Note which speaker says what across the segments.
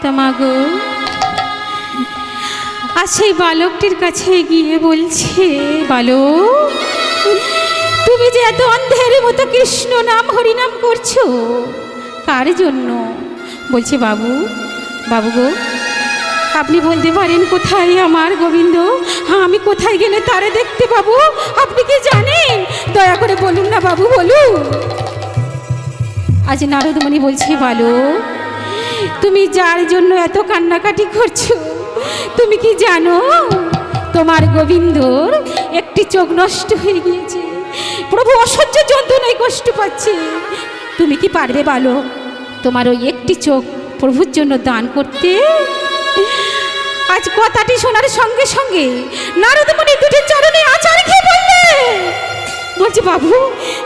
Speaker 1: তা মাগো আর সেই বালকটির কাছে গিয়ে বলছে, বালক তুমি যে এত অন্ধের মতো কৃষ্ণ নাম হরিনাম করছো কার জন্য? বলছে বাবু, বাবু গো আপনি বলতে পারেন কোথায় আমার গোবিন্দ? হ্যাঁ আমি কোথায় গেলে তারে দেখতে পাবো? আপনি কি জানেন? দয়া করে বলুন না বাবু, বলুন। আজ নারদমণি বলছে, বালক তুমি যার জন্য এত কান্নাকাটি করছো তুমি কি জানো তোমার গোবিন্দর একটি চোখ নষ্ট হয়ে গিয়েছে, প্রভু অসহ্য যন্ত্রণায় কষ্ট পাচ্ছে। তুমি কি পারবে বালক তোমার ওই একটি চোখ প্রভুর জন্য দান করতে? আজ কথাটি শোনার সঙ্গে সঙ্গে নারদমণি দুটি চরণে আছাড় খেয়ে বললে, বলছে বাবু,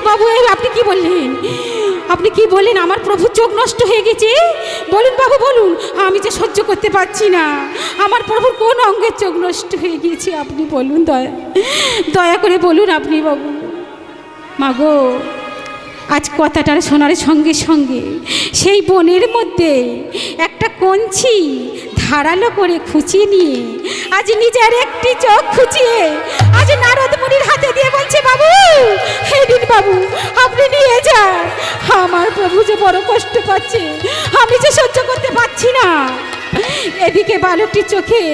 Speaker 1: বাবু আপনি কি বললেন? আপনি কি বললেন আমার প্রভু চোখ নষ্ট হয়ে গেছে? বলুন বাবু বলুন, আমি যে সহ্য করতে পারছি না। আমার প্রভুর কোন অঙ্গের চোখ নষ্ট হয়ে গিয়েছে আপনি বলুন, দয়া করে বলুন আপনি বাবু। মাগো আজ কথাটা শোনার সঙ্গে সঙ্গে সেই বনের মধ্যে একটা কঞ্চি ধারালো করে খুঁচিয়ে নিয়ে আজ নিজের একটি চোখ খুঁচিয়ে আজ নারদমণির হাতে দিয়ে বলছে, বাবু হে দিন বাবু আপনি নিয়ে যান, আমার প্রভু যে বড় কষ্ট পাচ্ছে, আমি যে সহ্য করতে পারছি না। এদিকে বালকটির চোখে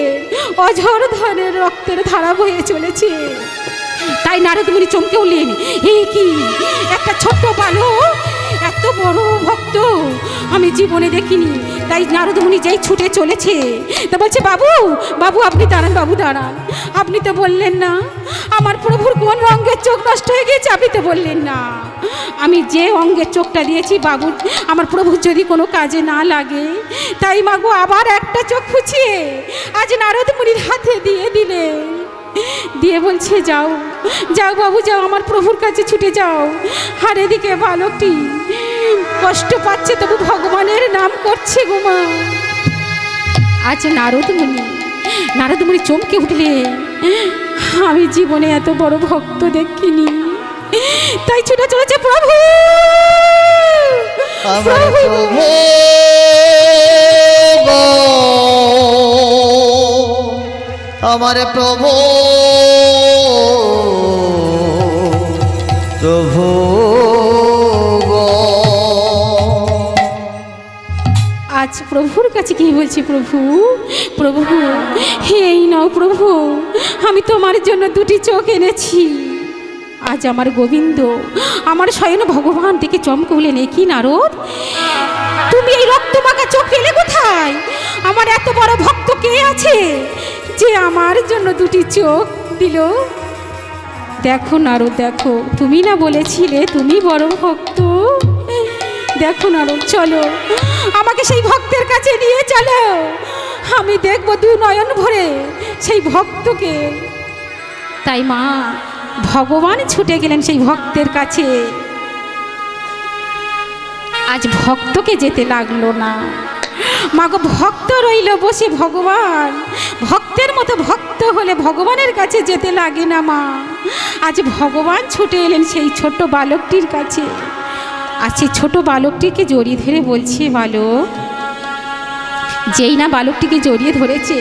Speaker 1: অঝর ধরনের রক্তের ধারা বয়ে চলেছে। তাই নারদমণি চমকে উঠলেন, এই কি একটা ছোট্ট বালক এত বড় ভক্ত আমি জীবনে দেখিনি। তাই নারদমণি যেই ছুটে চলেছে তা বলছে, বাবু বাবু আপনি দাঁড়ান, বাবু দাঁড়ান, আপনি তো বললেন না আমার প্রভুর কোন অঙ্গের চোখ নষ্ট হয়ে গিয়েছে, আপনি তো বললেন না। আমি যে অঙ্গের চোখটা দিয়েছি বাবু আমার প্রভুর যদি কোনো কাজে না লাগে, তাই মাগো আবার একটা চোখ খুঁচিয়ে আজ নারদমণির হাতে দিয়ে দিলে, দিয়ে বলছে, যাও যাও বাবু যাও, আমার প্রভুর কাছে ছুটে যাও। আর এদিকে বালকটি কষ্ট পাচ্ছে তবু ভগবানের নাম করছে গো মা। আজ নারদমণি চমকে উঠলে, আমি জীবনে এত বড় ভক্ত দেখিনি। তাই ছুটে চলেছে, প্রভু
Speaker 2: আমার প্রভু প্রভু
Speaker 1: আজ প্রভুর কাছে কি বলছি, প্রভু প্রভু এই নাও প্রভু, আমি তোমার জন্য দুটি চোখ এনেছি। আজ আমার গোবিন্দ আমার স্বয়ং ভগবান থেকে চমকে উঠলেন, কি নারদ তুমি এই রক্তমাখা চোখ পেলে কোথায়? আমার এত বড় ভক্ত কে আছে যে আমার জন্য দুটি চোখ দিল? দেখো নারদ দেখো, তুমি না বলেছিলে তুমি বড় ভক্ত? দেখো নারদ চলো আমাকে সেই ভক্তের কাছে নিয়ে চলো, আমি দেখবো দু নয়ন ভরে সেই ভক্তকে। তাই মা ভগবান ছুটে গেলেন সেই ভক্তের কাছে। আজ ভক্তকে যেতে লাগলো না, মাগো ভক্ত রইল বসে ভগবান। ভক্তের মতো ভক্ত হলে ভগবানের কাছে যেতে লাগে না মা। আজ ভগবান ছুটে এলেন সেই ছোট বালকটির কাছে। আর সেই ছোট বালকটিকে জড়িয়ে ধরে বলছে, বালক। যেই না বালকটিকে জড়িয়ে ধরেছে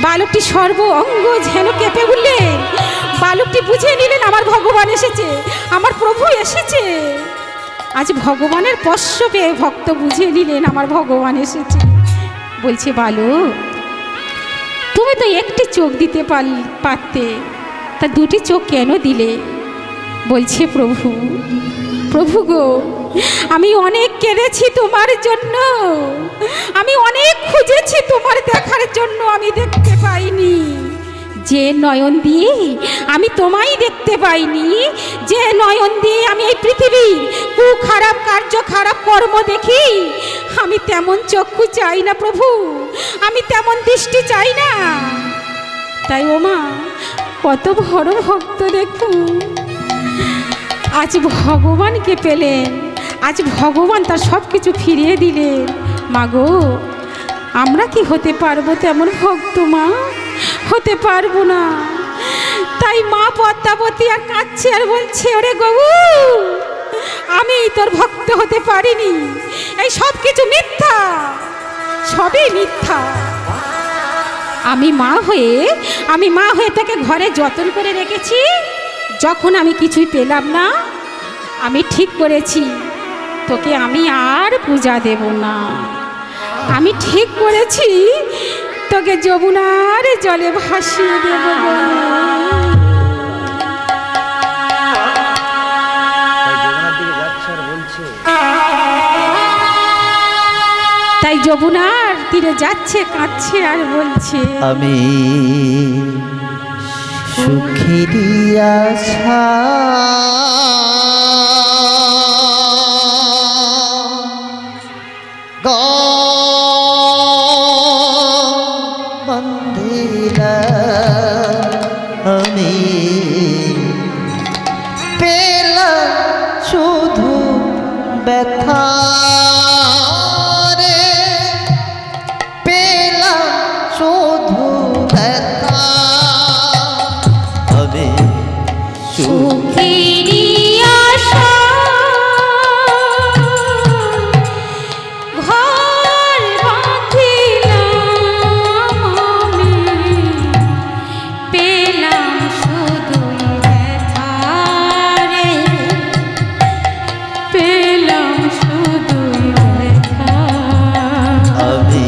Speaker 1: বালকটি সর্ব অঙ্গ যেন কেঁপে উঠলেন। বালকটি বুঝে নিলেন আমার ভগবান এসেছে, আমার প্রভু এসেছে। আজ ভগবানের স্পর্শ পেয়ে ভক্ত বুঝে নিলেন আমার ভগবান এসেছে। বলছে, বালক তুমি তো একটি চোখ দিতে পারতে, তা দুটি চোখ কেন দিলে? বলছে, প্রভু প্রভু গো আমি অনেক কেঁদেছি তোমার জন্য, আমি অনেক খুঁজেছি তোমার দেখার জন্য, আমি দেখতে পাইনি। যে নয়ন দিয়ে আমি তোমায় দেখতে পাইনি, যে নয়ন দিয়ে আমি এই পৃথিবীর খারাপ কার্য খারাপ কর্ম দেখি, আমি তেমন চক্ষু চাই না প্রভু, আমি তেমন দৃষ্টি চাই না। তাই ও মা কত বড় ভক্ত দেখুন, আজ ভগবানকে পেলেন, আজ ভগবান তার সব কিছু ফিরিয়ে দিলেন। মাগো আমরা কি হতে পারবো তেমন ভক্ত মা? হতে পারবো না। তাই মা পদ্মাবতী আর কাঁদছে আর বলছে, ওরে গবু আমি তোর ভক্ত হতে পারিনি, এই সব কিছু মিথ্যা, সবই মিথ্যা। আমি মা হয়ে তাকে ঘরে যত্ন করে রেখেছি। যখন আমি কিছুই পেলাম না, আমি ঠিক করেছি তোকে আমি আর পূজা দেব না। আমি ঠিক করেছি তোকে যমুনার জলে ভাসিয়ে দেব। তাই যমুনার তীরে যাচ্ছে, কাঁদছে আর বলছে,
Speaker 2: আমি সুখেরই আশা বন্ধিলাম, আমি পেলাম শুধু ব্যথা রে, পেলাম শুধু ব্যথা, আমি
Speaker 1: সুখেরই আশা ঘর বাঁধিলাম, আমি পেলাম শুধুই ব্যথা রে, পেলাম শুধুই ব্যথা।
Speaker 2: আমি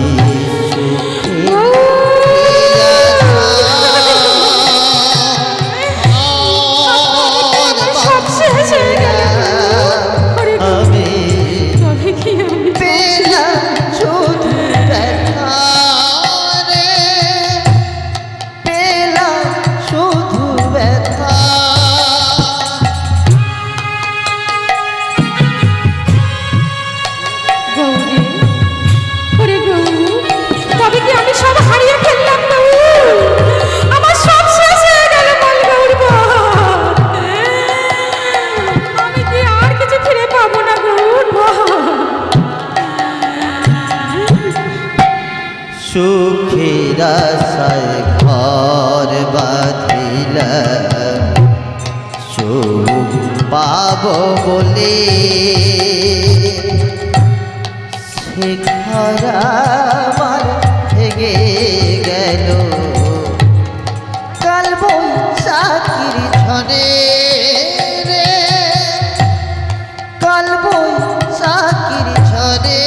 Speaker 1: সব শেষ হয়ে গেল। ওরে গো,
Speaker 2: আমি
Speaker 1: তবে কি আমি
Speaker 2: পেলাম শুধু ব্যথা রে, পেলাম শুধু ব্যথা।
Speaker 1: গৌরী, ওরে গৌর, তবে কি আমি সব হারিয়ে ফেললাম গৌর? আমার সব শেষ হয়ে গেল বল গৌর বল। আমি কি আর কিছু ফিরে পাবো না গৌর বল?
Speaker 2: সুখের আশায় ঘর বাঁধিলাম, সুখ পাব বলে সে ঘর আমার ভেঙে গেল, কাল বৈশাখীর ঝড়ে রে, কাল বৈশাখীর ঝড়ে।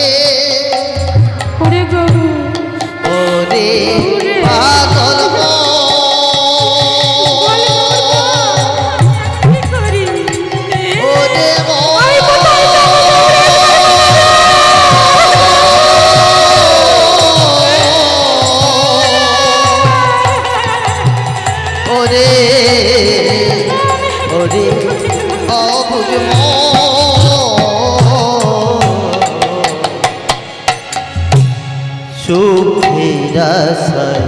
Speaker 1: ওরে গৌর,
Speaker 2: ওরে পাগল
Speaker 1: বল গৌর, কি করি?
Speaker 2: ওরে
Speaker 1: আমি কোথায় যাবো
Speaker 2: ওরে ওরে অবুঝ সুখের আশায়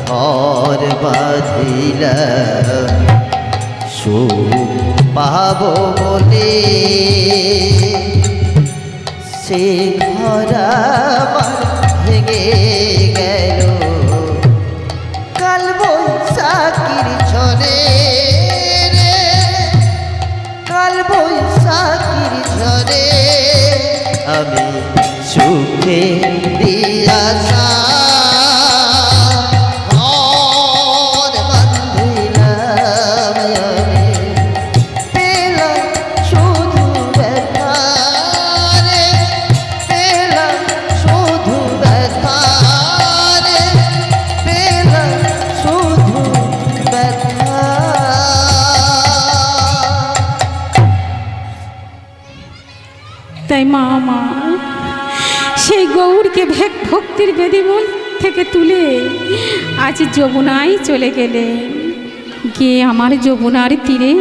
Speaker 2: ঘর বাঁধিলাম, সুখ পাব বলে সে ঘর আমার ভেঙে গেল, কাল বৈশাখীর ঝড়ে রে, কাল বৈশাখীর ঝড়ে। আমি সুখে আশা ঘর বাঁধিলাম, আমি পেলাম শুধু ব্যথা রে, পেলাম শুধু ব্যথা রে, পেলাম শুধু ব্যথা।
Speaker 1: তাই মা আমার সেই গৌরকে ভক্তির বেদিমূল থেকে তুলে আজ যমুনায় চলে গেলেন। গিয়ে আমার যমুনার তীরে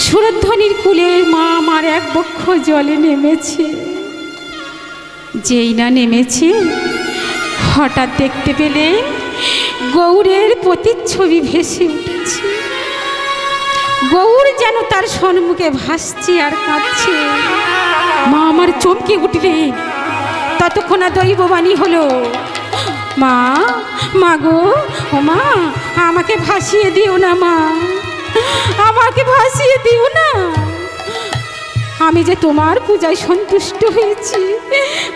Speaker 1: সুরধ্বনির কূলে মা আমার এক বক্ষ জলে নেমেছে। যেই না নেমেছে, হঠাৎ দেখতে পেলেন গৌরের প্রতিচ্ছবি ভেসে উঠেছে। গৌর যেন তার সম্মুখে ভাসছে আর কাঁদছে। মা আমার চমকে উঠলেন। ততক্ষণে দৈববাণী হলো, মা, মা গো, ও মা, আমাকে ভাসিয়ে দিও না মা, আমাকে ভাসিয়ে দিও না। আমি যে তোমার পূজায় সন্তুষ্ট হয়েছি,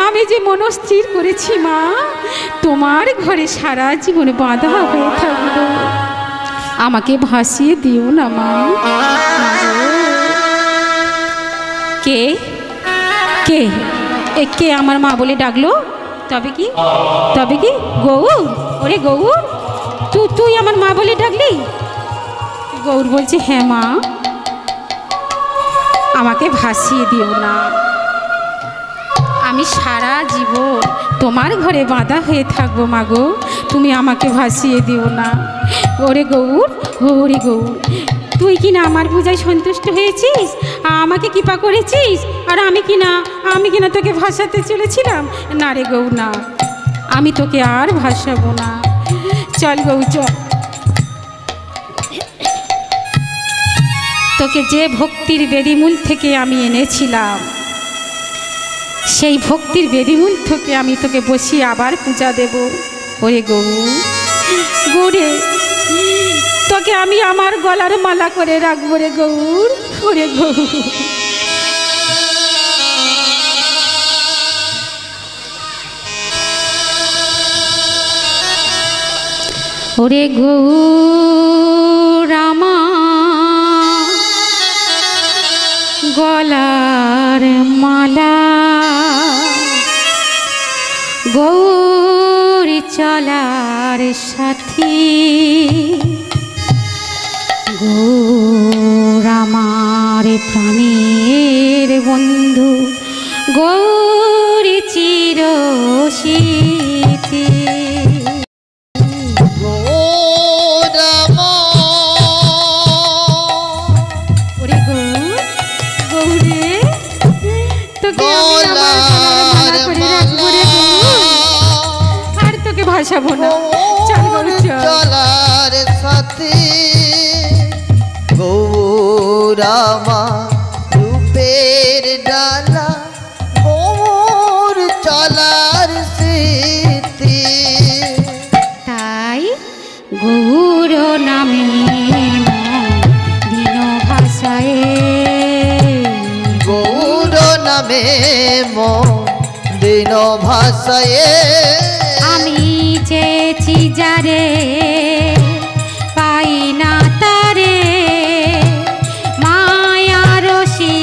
Speaker 1: আমি যে মনস্থির করেছি মা, তোমার ঘরে সারা জীবন বাঁধা হয়ে থাকবো। আমাকে ভাসিয়ে দিও না মা। কে কে কে আমার মা বলে ডাকলো? তবে কি গৌর? ওরে গৌর, তুই আমার মা বলে ডাকলি? গৌর বলছে, হ্যাঁ মা, আমাকে ভাসিয়ে দিও না। আমি সারা জীবন তোমার ঘরে বাঁধা হয়ে থাকবো মা গো, তুমি আমাকে ভাসিয়ে দিও না। ওরে গৌর, তুই কি না আমার পূজায় সন্তুষ্ট হয়েছিস, আমাকে কৃপা করেছিস, আর আমি কি না তোকে ভাসাতে চলেছিলাম? না রে গৌর, না, আমি তোকে আর ভাসাবো না। চল গৌর, চল। তোকে যে ভক্তির বেদিমূল থেকে আমি এনেছিলাম, সেই ভক্তির বেদিমূল থেকে আমি তোকে বসিয়ে আবার পূজা দেব। ওরে গৌরে, তোকে আমি আমার গলার মালা করে রাখবো রে গৌর। ওরে গৌর, ওরে গৌর, আমার গলার মালা, গৌর চলার সাথী, গৌর আমার প্রাণের বন্ধু, গৌর চিরস্মৃতি। ভাসাবো না,
Speaker 2: চলার সাথী, গৌর আমার রূপের ডালা, গৌর চলার স্মৃতি।
Speaker 1: তাই গৌর নামে দিন ভাষায়,
Speaker 2: গৌর নামে দিন ভাষায়,
Speaker 1: আমি চেয়েছি যারে পাই না তারে, মায়ারসি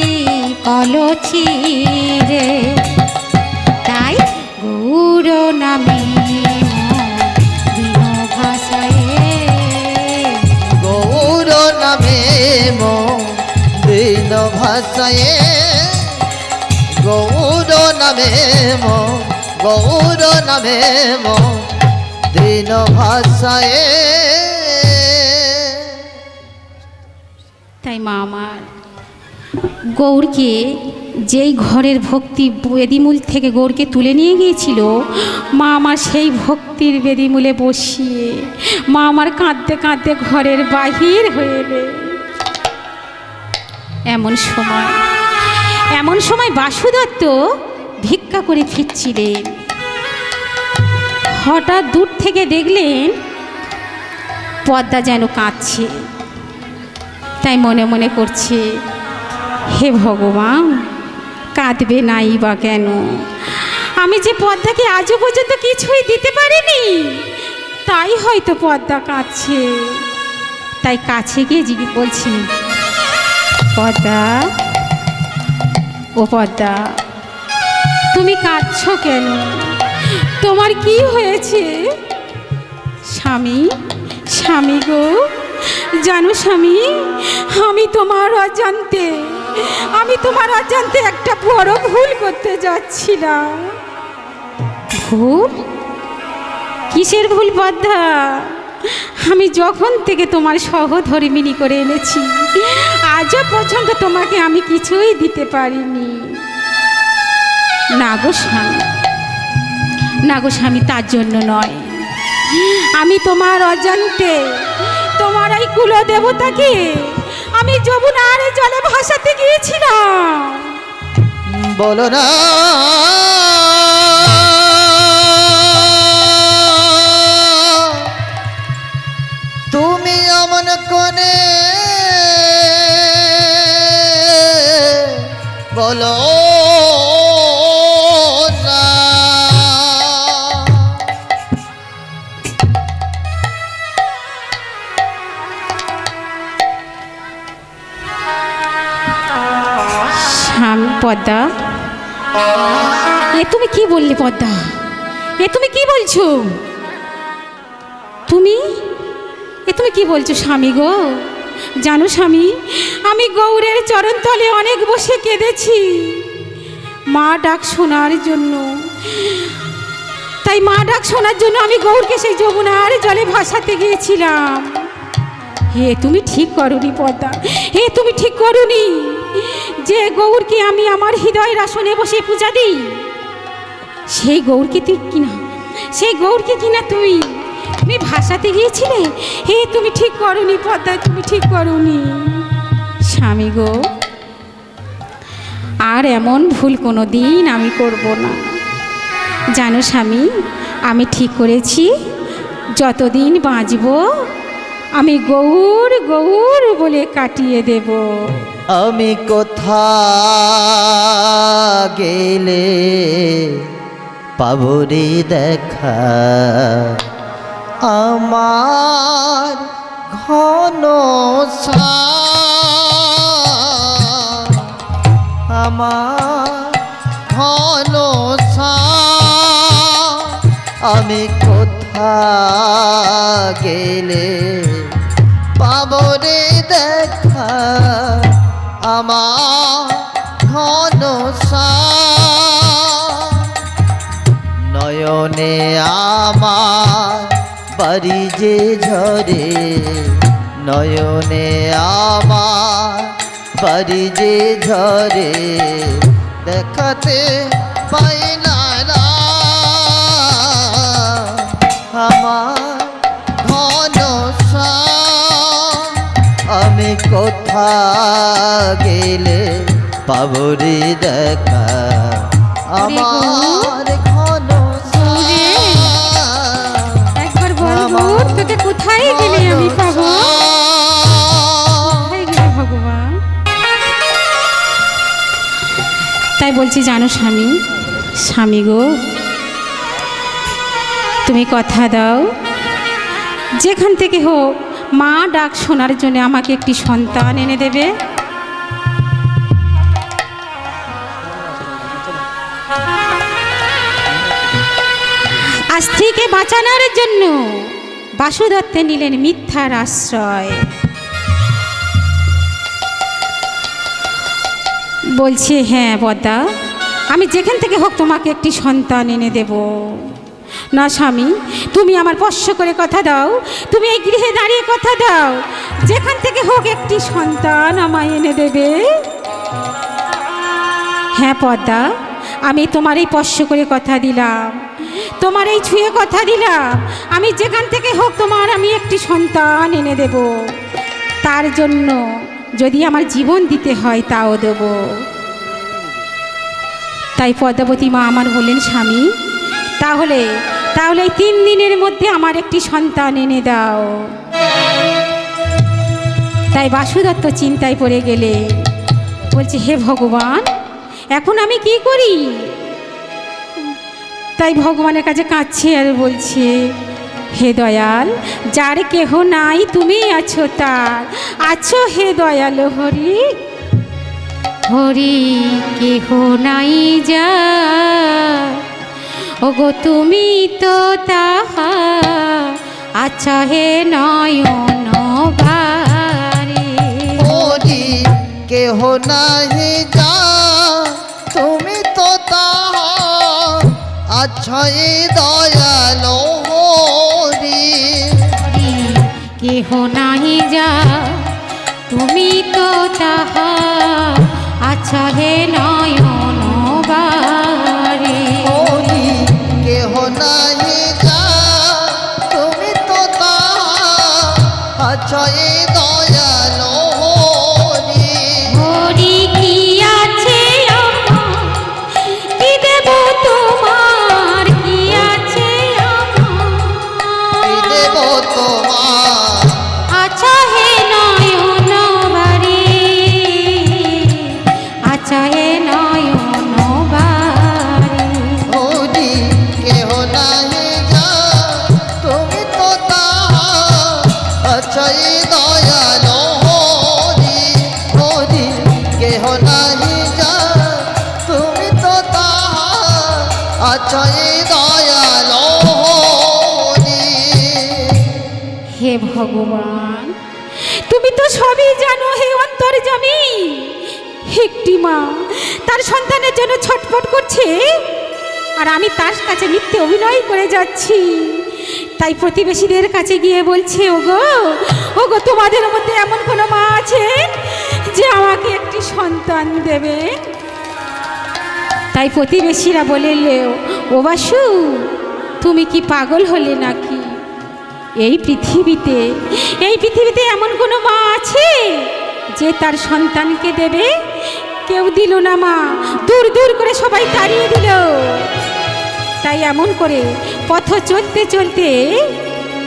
Speaker 1: কলছি রে। তাই গৌর নামে দিন ভাষায়,
Speaker 2: গৌর নামে দিন ভাষায়, গৌর নামে গৌর নামে দিন ভাষায়।
Speaker 1: তাই মা আমার গৌরকে যেই ঘরের ভক্তি বেদিমূল থেকে গৌরকে তুলে নিয়ে গিয়েছিল, মা আমার সেই ভক্তির বেদিমূলে বসিয়ে মা আমার কাঁদতে কাঁদতে ঘরের বাহির হয়ে এলে। এমন সময় বাসুদত্ত ভিক্ষা করে ফিরছিলেন। হঠাৎ দূর থেকে দেখলেন পদ্মা যেন কাঁদছে। তাই মনে মনে করছে, হে ভগবান, কাঁদবে নাই বা কেন? আমি যে পদ্মাকে আজও পর্যন্ত কিছুই দিতে পারিনি, তাই হয়তো পদ্মা কাঁদছে। তাই কাছে গিয়ে বলছি, পদ্মা, ও পদ্মা, তুমি কাঁদছো কেন? তোমার কি হয়েছে? স্বামী গো, জানো স্বামী, আমি তোমার অজান্তে একটা বড় ভুল করতে যাচ্ছিলাম। ভুল? কিসের ভুল পদ্মা? আমি যখন থেকে তোমার সহধর্মিণী করে এনেছি, আজও পর্যন্ত তোমাকে আমি কিছুই দিতে পারিনি। না গো স্বামী, তার জন্য নয়। আমি তোমার অজান্তে তোমার এই কুলদেবতাকে আমি যমুনার জলে ভাসাতে গিয়েছিলাম।
Speaker 2: বলো না তুমি অমন কোনে
Speaker 1: পদ্মা, এ তুমি কি বললে পদ্মা? এ তুমি কি বলছো? তুমি কি বলছো স্বামী গো? জানো স্বামী, আমি গৌরের চরণতলে অনেক বসে কেঁদেছি মা ডাক শোনার জন্য। তাই মা ডাক শোনার জন্য আমি গৌরকে সেই যমুনার জলে ভাসাতে গিয়েছিলাম। হে তুমি ঠিক করনি পদ্মা, হে তুমি ঠিক করনি যে গৌরকে আমি আমার হৃদয়ের আসনে বসে পূজা দিই। সেই গৌরকে তুই কিনা, সেই গৌরকে কিনা তুমি ভাসাতে গিয়েছিলে। হে তুমি ঠিক করনি পদ্মা, তুমি ঠিক করনি। স্বামী গো, আর এমন ভুল কোনো দিন আমি করব না। জানো স্বামী, আমি ঠিক করেছি যতদিন বাঁচব আমি গৌর গৌর বলে কাটিয়ে দেব।
Speaker 2: আমি কোথা গেলে পাবরি দেখা আমার ঘন আমার ঘন আমি কোথা গেলে পাবরে দেখা আমার ঘন নয়নে আমার বাড়ি যে ঝরে, নয়নে আমার বাড়ি যে ঝরে দেখাতে পাই না আমার ঘন আমি কোথা গেলে পাবরি দেখা আমার ঘন
Speaker 1: একবার বলবো তোকে কোথায় গেলে আমি পাবো? কোথায় গেলে ভগবান? তাই বলছি জানো স্বামী, স্বামী গো তুমি কথা দাও যেখান থেকে হোক মা ডাক শোনার জন্য আমাকে একটি সন্তান এনে দেবে। আজ থেকে বাঁচানোর জন্য বাসুদত্তে নিলেন মিথ্যার আশ্রয়। বলছে হ্যাঁ পদ্মা, আমি যেখান থেকে হোক তোমাকে একটি সন্তান এনে দেব। না স্বামী, তুমি আমার স্পর্শ করে কথা দাও, তুমি এই গৃহে দাঁড়িয়ে কথা দাও যেখান থেকে হোক একটি সন্তান আমায় এনে দেবে। হ্যাঁ পদ্মা, আমি তোমার এই স্পর্শ করে কথা দিলাম, তোমার এই ছুঁয়ে কথা দিলাম, আমি যেখান থেকে হোক তোমার আমি একটি সন্তান এনে দেব। তার জন্য যদি আমার জীবন দিতে হয় তাও দেব। তাই পদ্মাবতী মা আমার বললেন স্বামী, তাহলে এই 3 দিনের মধ্যে আমার একটি সন্তান এনে দাও। তাই বাসুদত্ত চিন্তায় পড়ে গেলে বলছে হে ভগবান, এখন আমি কি করি? তাই ভগবানের কাছে কাঁদছে আর বলছে হে দয়াল, যার কেহ নাই তুমি আছো তার, আছো হে দয়াল হরি। হরি কেহ নাই যা, ওগো তুমি তো তাহা, আচ্ছা হে নয়ন বারে।
Speaker 2: হরি কেহ নাই যা, তুমি তো তাহা, আচ্ছা এ দয়াল হরি।
Speaker 1: কেহ নাই যা, তুমি তো তাহা, আচ্ছা হে নয়ন বারে।
Speaker 2: হরি কেহ নাই যা, তুমি তো তাহা, আচ্ছা এ দয়াল হরি।
Speaker 1: হরি কি আছে আমার, কি দেব তোমার, কি আছে আমার,
Speaker 2: কি দেব তোমার,
Speaker 1: আচ্ছা হে নয়ন বারে, আচ্ছা হে নয়ন বারে।
Speaker 2: হরি কেহ নাই যা, তুমি তো তাহা, আচ্ছা এ দয়াল হরি। হরি কেহ নাই যা, আচয়ে দয়ালো হরি।
Speaker 1: হে ভগবান, তুমি তো সবই জানো হে অন্তর্যামী। একটি মা তার সন্তানের জন্য ছটফট করছে, আর আমি তার কাছে মিথ্যে অভিনয় করে যাচ্ছি। তাই প্রতিবেশীদের কাছে গিয়ে বলছে, ওগো ওগো, তোমাদের মধ্যে এমন কোনো মা আছে যে আমাকে একটি সন্তান দেবে? তাই প্রতিবেশীরা বললে, ও বাসু, তুমি কি পাগল হলে নাকি? এই পৃথিবীতে এমন কোনো মা আছে যে তার সন্তানকে দেবে? কেউ দিল না মা, দূর দূর করে সবাই তাড়িয়ে দিল। তাই এমন করে পথ চলতে চলতে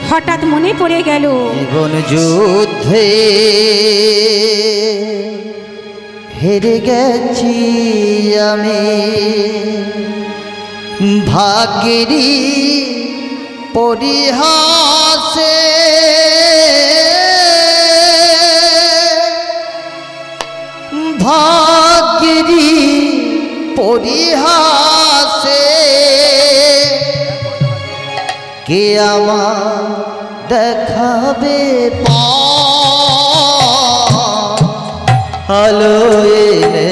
Speaker 1: হঠাৎ মনে পড়ে গেল,
Speaker 2: জীবন যুদ্ধে হেরে গেছি আমি, ভাগ্যেরই পরিহাসে ভাগ্যেরই পরিহাসে কে আমার দেখাবে আলো এনে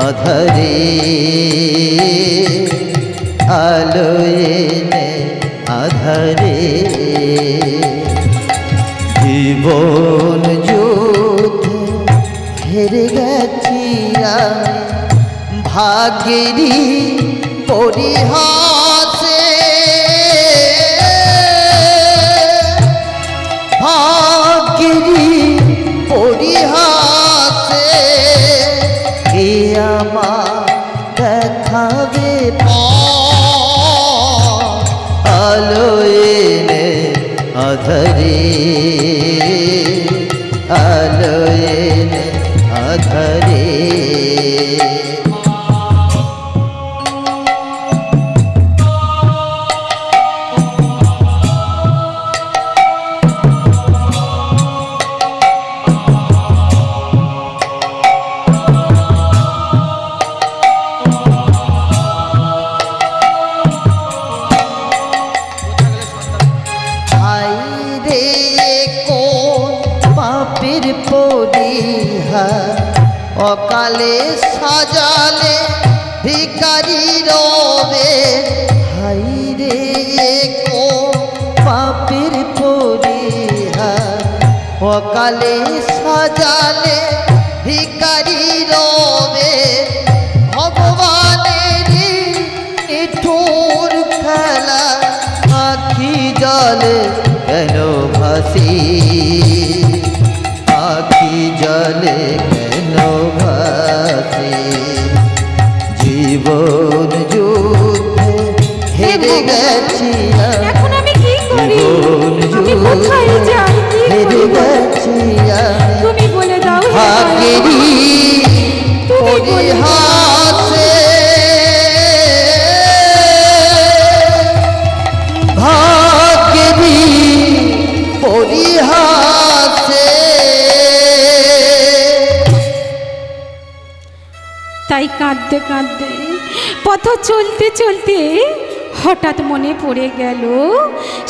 Speaker 2: আধারে, আলো এনে আধারে। জীবন যুদ্ধে হেরে গেছি আমি, ভাগ্যেরই পরিহাসে ভাগ্যেরই পরিহাসে কে আমার দেখাবে আলো এনে আধারে, আলো এনে আধারে। অকালে সাজালে ভিখারি রবে, হাই রে কো পাপের পরিহার। অকালে সাজালে ভিখারি রবে, ভগবানের নিঠুর খেলা আখি জলে কেন ভাসি, আখি জলে কেন ভাসি। জীবন যুদ্ধে হেরে গেছি,
Speaker 1: এখন আমি কি করি?
Speaker 2: জীবন
Speaker 1: আমি কোথায় যাই? কি
Speaker 2: হেরে
Speaker 1: করব?
Speaker 2: গেছি
Speaker 1: তুমি বলে দাও হে
Speaker 2: ভাগ্যেরই
Speaker 1: তুমি বলে দাও।
Speaker 2: পরিহাসে, ভাগ্যেরই পরিহাসে।
Speaker 1: তাই কাঁদতে কাঁদতে পথ চলতে চলতে হঠাৎ মনে পড়ে গেল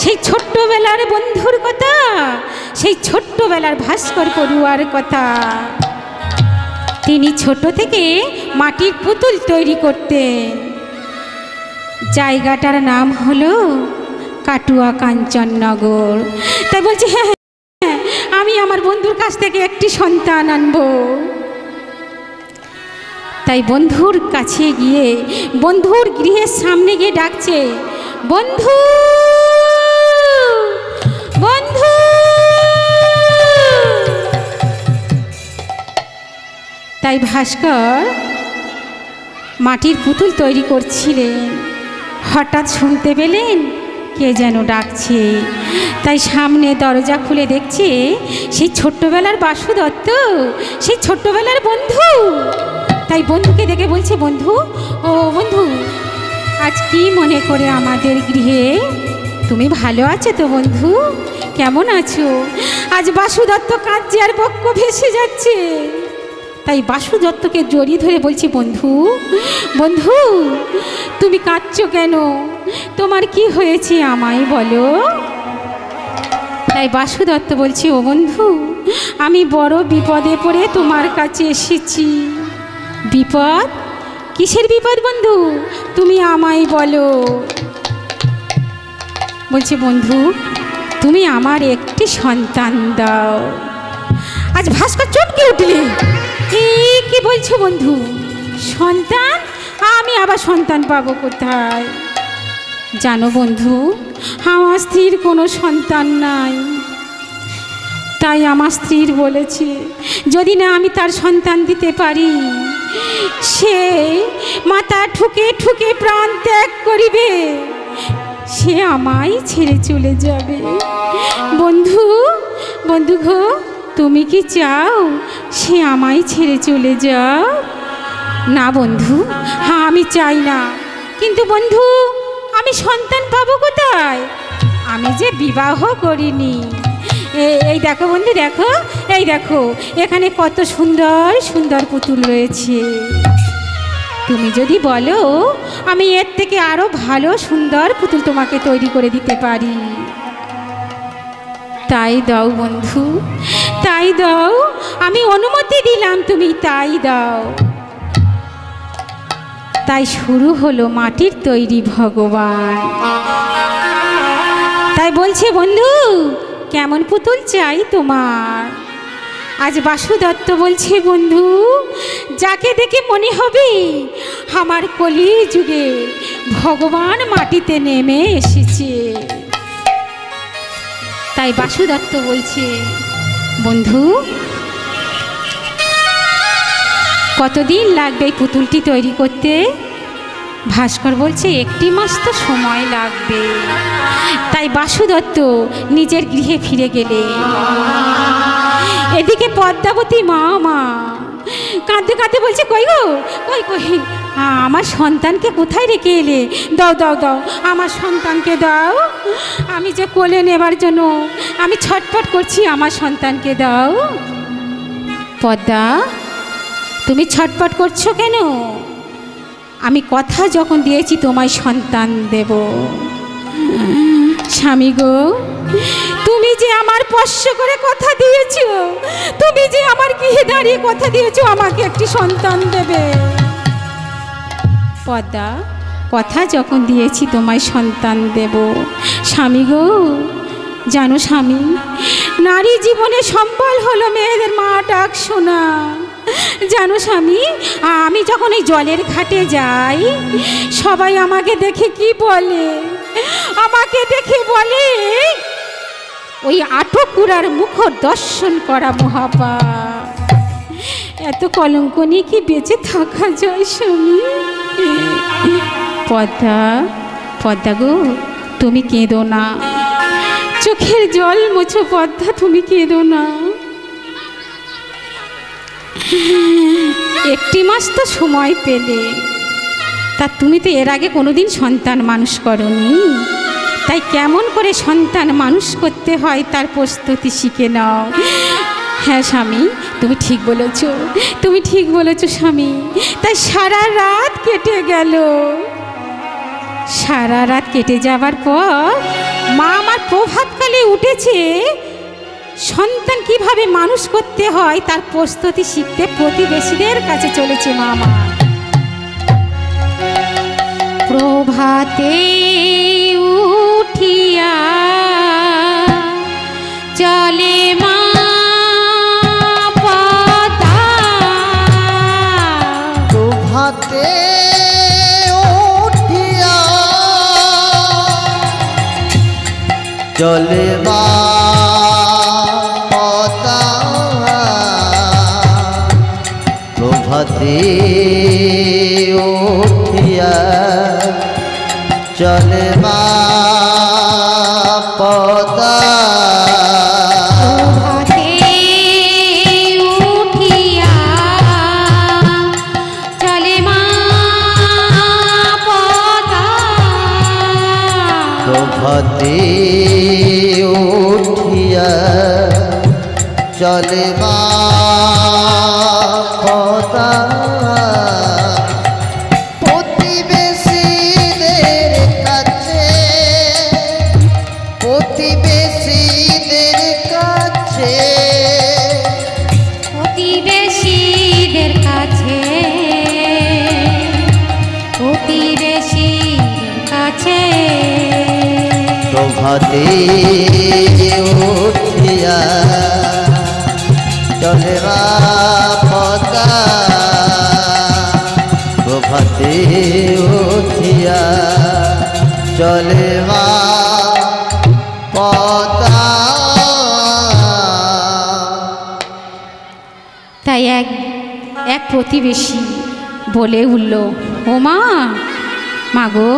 Speaker 1: সেই ছোট্টবেলার বন্ধুর কথা, সেই ছোট্টবেলার ভাস্কর পড়ুয়ার কথা। তিনি ছোট থেকে মাটির পুতুল তৈরি করতেন। জায়গাটার নাম হলো কাটুয়া কাঞ্চননগর। তাই বলছি, হ্যাঁ হ্যাঁ, আমি আমার বন্ধুর কাছ থেকে একটি সন্তান আনবো। তাই বন্ধুর কাছে গিয়ে বন্ধুর গৃহের সামনে গিয়ে ডাকছে, বন্ধু বন্ধু। তাই ভাস্কর মাটির পুতুল তৈরি করছিলেন। হঠাৎ শুনতে পেলেন কে যেন ডাকছে। তাই সামনে দরজা খুলে দেখছে সেই ছোট্টবেলার বাসু দত্ত, সেই ছোট্টবেলার বন্ধু। তাই বন্ধুকে দেখে বলছে, বন্ধু ও বন্ধু, আজ কি মনে করে আমাদের গৃহে? তুমি ভালো আছো তো বন্ধু? কেমন আছো? আজ বাসু দত্ত কাঁদছে আর বক্ষ ভেসে যাচ্ছে। তাই বাসু দত্তকে জড়িয়ে ধরে বলছি, বন্ধু বন্ধু তুমি কাঁদছো কেন? তোমার কি হয়েছে আমায় বলো। তাই বাসু দত্ত বলছি, ও বন্ধু আমি বড় বিপদে পড়ে তোমার কাছে এসেছি। বিপদ? কিসের বিপদ বন্ধু, তুমি আমায় বলো। বলছে, বন্ধু তুমি আমার একটি সন্তান দাও। আজ ভাস্কর চটকে উঠলে, কি বলছো বন্ধু? সন্তান? আমি আবার সন্তান পাবো কোথায়? জানো বন্ধু, আমার স্ত্রীর কোনো সন্তান নাই। তাই আমার স্ত্রীর বলেছে, যদি না আমি তার সন্তান দিতে পারি, সে মাথা ঠুকে ঠুকে প্রাণ ত্যাগ করিবে, সে আমায় ছেড়ে চলে যাবে। বন্ধু বন্ধু গো, তুমি কি চাও সে আমায় ছেড়ে চলে যাও? না বন্ধু, হ্যাঁ আমি চাই না, কিন্তু বন্ধু আমি সন্তান পাবো কোথায়? আমি যে বিবাহ করিনি। এই দেখো বন্ধু, দেখো, এই দেখো এখানে কত সুন্দর সুন্দর পুতুল রয়েছে। তুমি যদি বলো আমি এর থেকে আরো ভালো সুন্দর পুতুল তোমাকে তৈরি করে দিতে পারি। তাই দাও বন্ধু, তাই দাও, আমি অনুমতি দিলাম, তুমি তাই দাও। তাই শুরু হলো মাটির তৈরি ভগবান। তাই বলছে, বন্ধু কেমন পুতুল চাই তোমার? আজ বাসু দত্ত বলছে, বন্ধু যাকে দেখে মনে হবে আমার কলি যুগে ভগবান মাটিতে নেমে এসেছে। তাই বাসু দত্ত বলছে, বন্ধু কতদিন লাগবে এই পুতুলটি তৈরি করতে? ভাস্কর বলছে, 1 মাস তো সময় লাগবে। তাই বাসু দত্ত নিজের গৃহে ফিরে গেলে, এদিকে পদ্মাবতী মা কাঁদতে কাঁদতে বলছে, কই গো, কই কই আমার সন্তানকে কোথায় রেখে এলে? দাও দাও দাও, আমার সন্তানকে দাও, আমি যে কোলে নেবার জন্য আমি ছটফট করছি, আমার সন্তানকে দাও। পদ্মা তুমি ছটফট করছো কেন? আমি কথা যখন দিয়েছি তোমায় সন্তান দেব। স্বামী গো, তুমি যে আমার স্পর্শ করে কথা দিয়েছো, তুমি যে আমার গৃহে দাঁড়িয়ে কথা দিয়েছো আমাকে একটি সন্তান দেবে। পদ্মা, কথা যখন দিয়েছি তোমায় সন্তান দেব। স্বামী গো, জানো স্বামী, নারী জীবনে সম্বল হলো মেয়েদের মা ডাক শোনা। জানো স্বামী, আমি যখন এই জলের ঘাটে যাই, সবাই আমাকে দেখে কি বলে? আমাকে দেখে বলে, ওই আটকুড়ার মুখ দর্শন করা মহাপাপ। এত কলঙ্ক নিয়ে কি বেঁচে থাকা যায় স্বামী? পদ্মা, পদ্মা গো, তুমি কেঁদো না, চোখের জল মোছো পদ্মা, তুমি কেঁদো না। 1 মাস তো সময় পেলে, তা তুমি তো এর আগে কোনোদিন সন্তান মানুষ করনি, তাই কেমন করে সন্তান মানুষ করতে হয় তার প্রস্তুতি শিখে নাও। হ্যাঁ স্বামী, তুমি ঠিক বলেছ, তুমি ঠিক বলেছ স্বামী। তাই সারা রাত কেটে গেল। সারা রাত কেটে যাবার পর মা আমার প্রভাতকালে উঠেছে, সন্তান কিভাবে মানুষ করতে হয় তার প্রস্তুতি শিখতে প্রতিবেশীদের কাছে চলেছে মা আমার। প্রভাতে উঠিয়া চলে মা পদ্মা,
Speaker 2: প্রভাতে উঠিয়া চলে মা পদ্মা, প্রভাতে উঠিয়া চলে মা পদ্মা,
Speaker 1: প্রভাতে উঠিয়া চলে মা পদ্মা,
Speaker 2: প্রভাতে উঠিয়া চলে মা প্রতিবেশীদের কাছে, প্রতিবেশীদের কাছে,
Speaker 1: প্রতিবেশীদের কাছে, প্রতিবেশীদের কাছে
Speaker 2: প্রভাতে উঠিয়া চলে মা পদ্মা, প্রভাতে উঠিয়া চলে মা পদ্মা।
Speaker 1: তাই এক এক প্রতিবেশী বলে উঠল, ও মা, মাগো,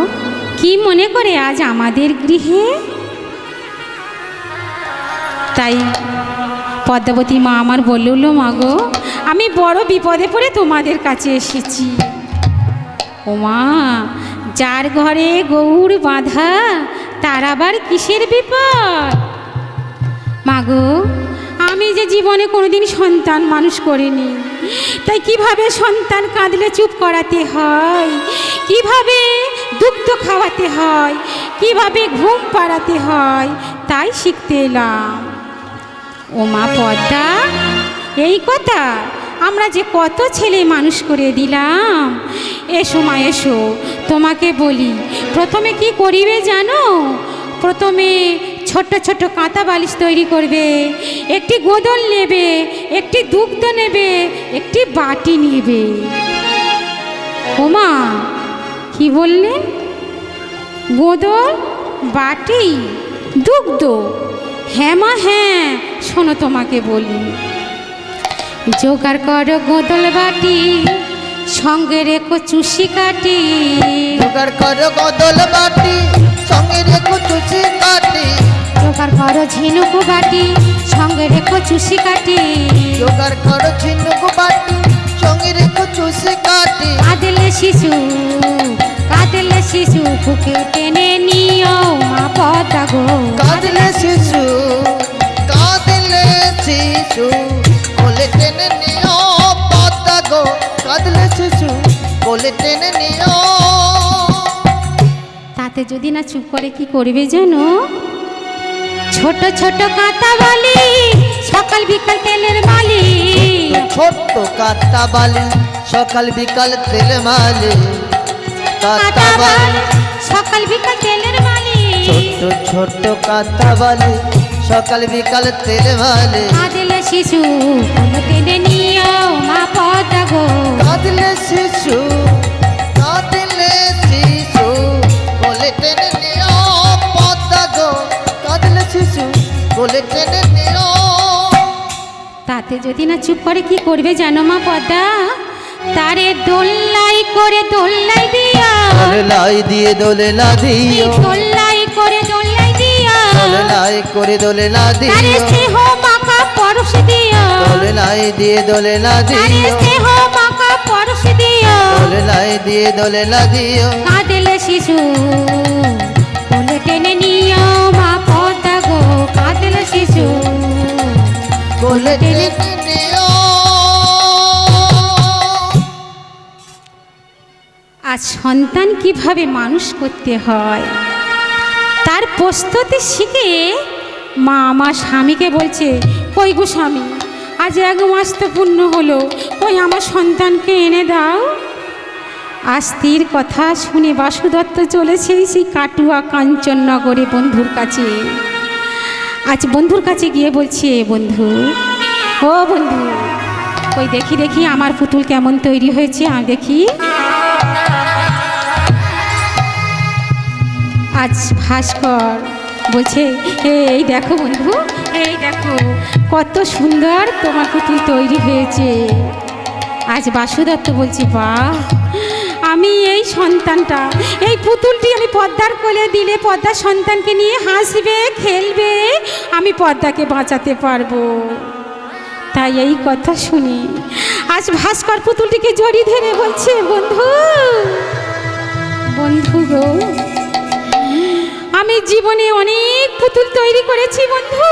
Speaker 1: কি মনে করে আজ আমাদের গৃহে? তাই পদ্মাবতী মা আমার বলে উঠল, মাগো, আমি বড় বিপদে পড়ে তোমাদের কাছে এসেছি। ও মা, যার ঘরে গৌর বাঁধা তার আবার কিসের বিপদ? মাগো, আমি যে জীবনে কোনোদিন সন্তান মানুষ করিনি, তাই কিভাবে সন্তান কাঁদলে চুপ করাতে হয়, কিভাবে দুগ্ধ খাওয়াতে হয়, কিভাবে ঘুম পাড়াতে হয়, তাই শিখতে এলাম। ও মা পদ্মা, এই কথা আমরা যে কত ছেলে মানুষ করে দিলাম। এসো মা, এসো, তোমাকে বলি, প্রথমে কি করিবে জানো? প্রথমে ছোট ছোট কাঁথা বালিশ তৈরি করবে, একটি গোদল নেবে, একটি দুগ্ধ নেবে, একটি বাটি নেবে। ওমা, কি বললেন? গোদল, বাটি, দুগ্ধ? হ্যাঁ মা, হ্যাঁ, শোনো তোমাকে বলি। জোগাড় করো গোদল বাটি, সঙ্গে রেখো চুষি কাটি।
Speaker 2: জোগাড় করো গোদল বাটি, সঙ্গে রেখো চুষি কাটি।
Speaker 1: জোগাড় করো ঝিনুকু বাটি, সঙ্গে রেখো চুষি কাটি।
Speaker 2: জোগাড় করো ঝিনুকু বাটি, সঙ্গে রেখো চুষি কাটি।
Speaker 1: কাঁদলে শিশু, কাঁদলে শিশু, বুকে টেনে নিও মা পদ্মা গো।
Speaker 2: কাঁদলে শিশু, কাঁদলে শিশু, কোলে টেনে নিও পদ্মা গো। কাঁদলে শিশু, কোলে টেনে নিও।
Speaker 1: তাতে যদি না চুপ করে কি করবে জানো? ছোট ছোট কাঁথা বালি, সকাল বিকাল তেলের মালি।
Speaker 2: ছোট্ট কাঁথা বালি, সকাল বিকাল তেল মালি। কাঁথা বালি,
Speaker 1: সকাল বিকাল তেলের মালি।
Speaker 2: ছোট্ট ছোট্ট কাঁথা বালি, সকাল বিকাল তেল মালি।
Speaker 1: কাঁদলে শিশু, কোলে টেনে নিও মা পদ্মা গো।
Speaker 2: কাঁদলে শিশু, কাঁদলে শিশু, কোলে টেনে নিও পদ্মা গো। কাঁদলে শিশু, কোলে টেনে নিও।
Speaker 1: তাতে যদি না চুপ করে কি করবে জানো মা পদ্মা? তারে দোল্লাই করে দোল্লাই দিও।
Speaker 2: দোলাই দিয়ে দোলেলা দিও।
Speaker 1: দোল্লাই করে দোল্লাই দিও।
Speaker 2: দোলাই করে দোলেলা
Speaker 1: তারে
Speaker 2: দিও।
Speaker 1: স্নেহ মাখা পরশ দিও।
Speaker 2: দোলাই দিয়ে দোলেলা
Speaker 1: তারে
Speaker 2: দিও।
Speaker 1: স্নেহ মাখা পরশ দিও।
Speaker 2: দোলাই দিয়ে দোলেলা দিও।
Speaker 1: কাঁদলে শিশু, কোলে টেনে নিও মা পদ্মা গো। কাঁদলে শিশু,
Speaker 2: কোলে টেনে নিও।
Speaker 1: আজ সন্তান কিভাবে মানুষ করতে হয় তার প্রস্তুতি শিখে মা আমার স্বামীকে বলছে, কই গো স্বামী, আজ 1 মাস তো পূর্ণ হলো, কই আমার সন্তানকে এনে দাও। আজ স্ত্রীর কথা শুনে বাসুদত্ত চলেছে সেই কাটুয়া কাঞ্চননগরে বন্ধুর কাছে। আজ বন্ধুর কাছে গিয়ে বলছে, বন্ধু, ও বন্ধু, কই দেখি দেখি আমার পুতুল কেমন তৈরি হয়েছে, আমি দেখি। আজ ভাস্কর বলছে, এই দেখো বন্ধু, এই দেখো কত সুন্দর তোমার পুতুল তৈরি হয়েছে। আজ বাসুদত্ত বলছে, বাহ, আমি এই সন্তানটা, এই পুতুলটি আমি পদ্মার কোলে দিলে পদ্মা সন্তানকে নিয়ে হাসবে, খেলবে, আমি পদ্মাকে বাঁচাতে পারবো। তাই এই কথা শুনি আজ ভাস্কর পুতুলটিকে জড়িয়ে ধরে বলছে, বন্ধু, বন্ধু গো, আমি জীবনে অনেক পুতুল তৈরি করেছি বন্ধু,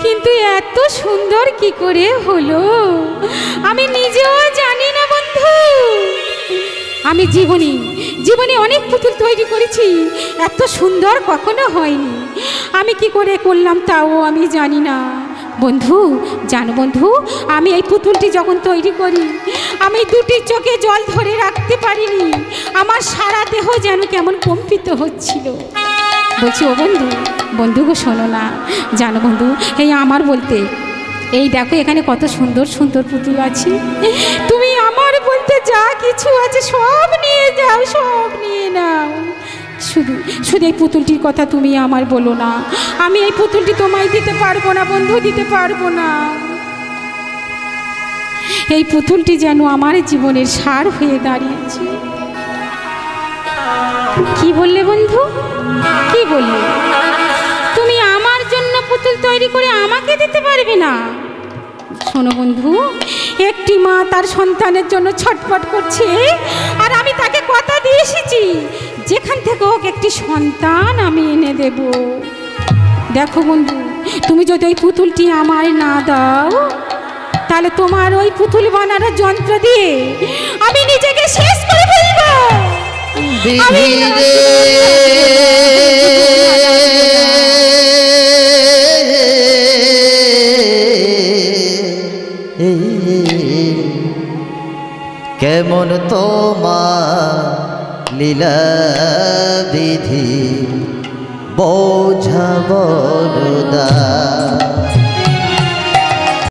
Speaker 1: কিন্তু এত সুন্দর কি করে হলো আমি নিজেও জানি না বন্ধু। আমি জীবনে অনেক পুতুল তৈরি করেছি, এত সুন্দর কখনো হয়নি। আমি কি করে করলাম তাও আমি জানি না বন্ধু। জানো বন্ধু, আমি এই পুতুলটি যখন তৈরি করি আমি দুটি চোখে জল ধরে রাখতে পারিনি, আমার সারা দেহ যেন কেমন কম্পিত হচ্ছিল। বলছি ও বন্ধু, বন্ধু গো শোনো না। জানো বন্ধু, এই আমার বলতে এই দেখো এখানে কত সুন্দর সুন্দর পুতুল আছে, তুমি আমার বলতে যা কিছু আছে সব নিয়ে যাও, সব নিয়ে নাও। শুধু শুধু এই পুতুলটির কথা তুমি আমার বলো না, আমি এই পুতুলটি তোমায় দিতে পারবো না বন্ধু, দিতে পারবো না। এই পুতুলটি যেন আমার জীবনের সার হয়ে দাঁড়িয়েছে। কি বললে বন্ধু, কি বললে? তুমি আমার জন্য পুতুল তৈরি করে আমাকে দিতে পারবে না? শোনো বন্ধু, একটি মা তার সন্তানের জন্য ছটফট করছে, আর আমি তাকে কথা দিয়ে এসেছি যেখান থেকে হোক একটি সন্তান আমি এনে দেব। দেখো বন্ধু, তুমি যদি ওই পুতুলটি আমায় না দাও তাহলে তোমার ওই পুতুল বানানোর যন্ত্র দিয়ে আমি নিজেকে শেষ করে ফেলবো।
Speaker 2: কেমন তোমার লীলা বিধি বোঝা বড়দা।